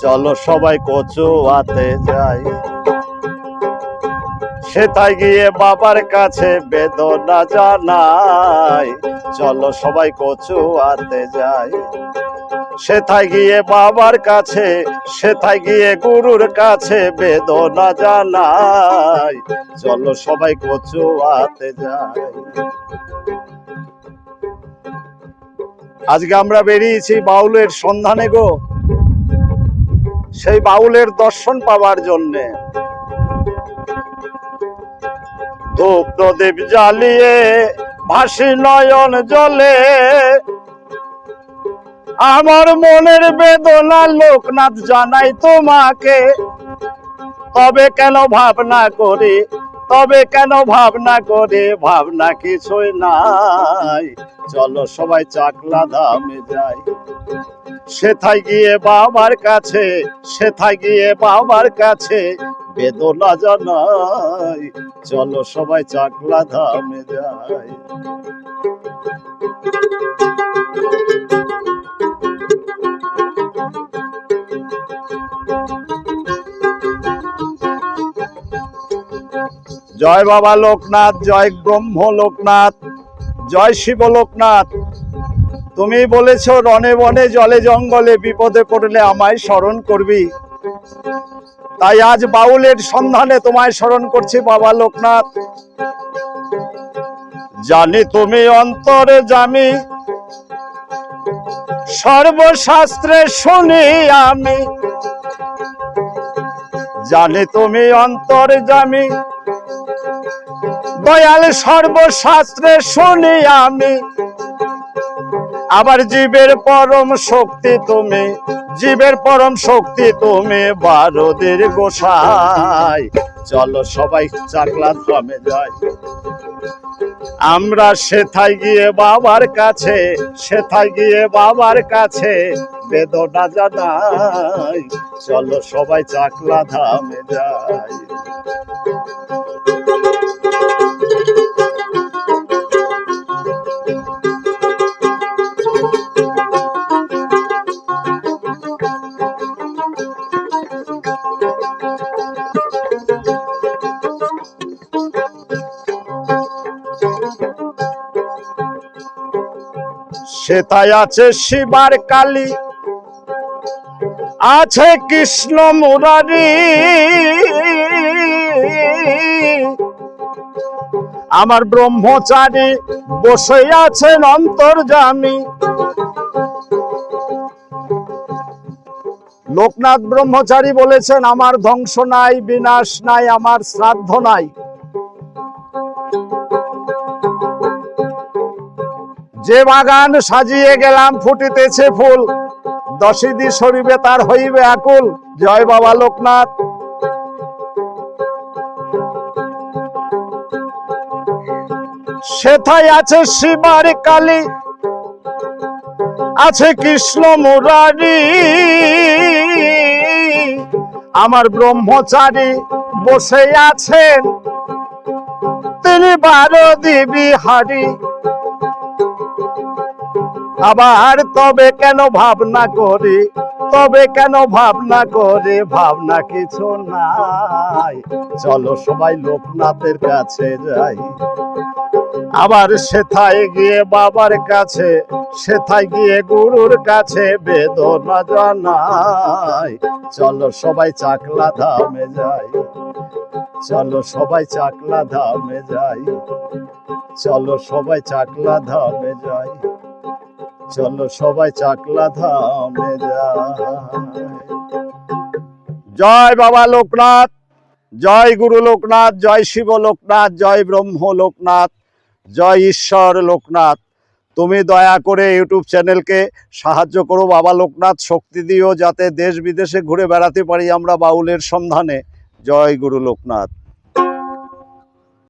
চলো সবাই কচুয়াতে যাই, সেটাই গিয়ে বাবার কাছে বেদনা জানাই। চলো সবাই কচুয়াতে যাই, সেটাই গিয়ে বাবার কাছে, সেটাই গিয়ে গুরুর কাছে বেদনা জানাই। চলো সবাই কচুয়াতে যাই। আজকে আমরা বেরিয়েছি বাউলের সন্ধানে গো, সেই বাউলের দর্শন পাওয়ার জন্যে। ধূপ প্রদীপ জ্বালিয়ে ভাসি নয়ন জলে, আমার মনের বেদনা লোকনাথ জানাই তোমাকে। তবে কেন ভাবনা করি, তবে কেন ভাবনা করি, ভাবনা কিছুই নাই। চলো সবাই চাকলা ধামে যাই, সেথায় গিয়ে বাবার কাছে, সেথায় গিয়ে বাবার কাছে বেদনা জানাই। চলো সবাই চাকলা ধামে যাই। জয় বাবা লোকনাথ, জয় ব্রহ্ম লোকনাথ, জয় শিব লোকনাথ। তুমি বলেছো রণে বনে জলে জঙ্গলে বিপদে পড়লে আমায় স্মরণ করবি, তাই আজ বাউলের সন্ধানে তোমায় স্মরণ করছি বাবা লোকনাথ। জানি তুমি অন্তরে জামি, সর্বশাস্ত্রে শুনি আমি। জানি তুমি অন্তরে জামি, দয়াল সর্বশাস্ত্রে শুনি আমি। আবার জীবের পরম শক্তি তুমি, জীবের পরম শক্তি তুমি, বারদের গোসাই। চলো সবাই চাকলা ধামে যাই, আমরা সেথায় গিয়ে বাবার কাছে, সেথায় গিয়ে বাবার কাছে বেদনা জানাই। চলো সবাই চাকলা ধামে যাই। সেথায় আছে শিবার কালী, আছে কৃষ্ণ মুরারি। আমার ব্রহ্মচারী বসে আছেন অন্তর্যামী। লোকনাথ ব্রহ্মচারী বলেছেন আমার ধ্বংস নাই, বিনাশ নাই, আমার শ্রাদ্ধ নাই। যে বাগান সাজিয়ে গেলাম ফুটিতেছে ফুল, দশিদি সরিবে তার হইবে আকুল। জয় বাবা লোকনাথ। সেথায় আছে শিবার কালী, আছে কৃষ্ণ মুরারি। আমার ব্রহ্মচারী বসে আছেন তিনি বারদি বিহারী। আবার তবে কেন ভাবনা করি, তবে কেন ভাবনা করে, ভাবনা কিছু নাই। চলো সবাই লোকনাথের কাছে যাই, আবার সেথায় গিয়ে বাবার কাছে, সেথায় গিয়ে গুরুর কাছে বেদনা জানাই। চলো সবাই চাকলা ধামে যাই, চলো সবাই চাকলা ধামে যাই, চলো সবাই চাকলা ধামে যাই, চলো সবাই চাকলা ধামে যাই। জয় বাবা লোকনাথ, জয় গুরু লোকনাথ, জয় শিব লোকনাথ, জয় ব্রহ্ম লোকনাথ, জয় ঈশ্বর লোকনাথ। তুমি দয়া করে ইউটিউব চ্যানেলকে সাহায্য করো বাবা লোকনাথ, শক্তি দিও যাতে দেশ বিদেশে ঘুরে বেড়াতে পারি আমরা বাউলের সন্ধানে। জয় গুরু লোকনাথ।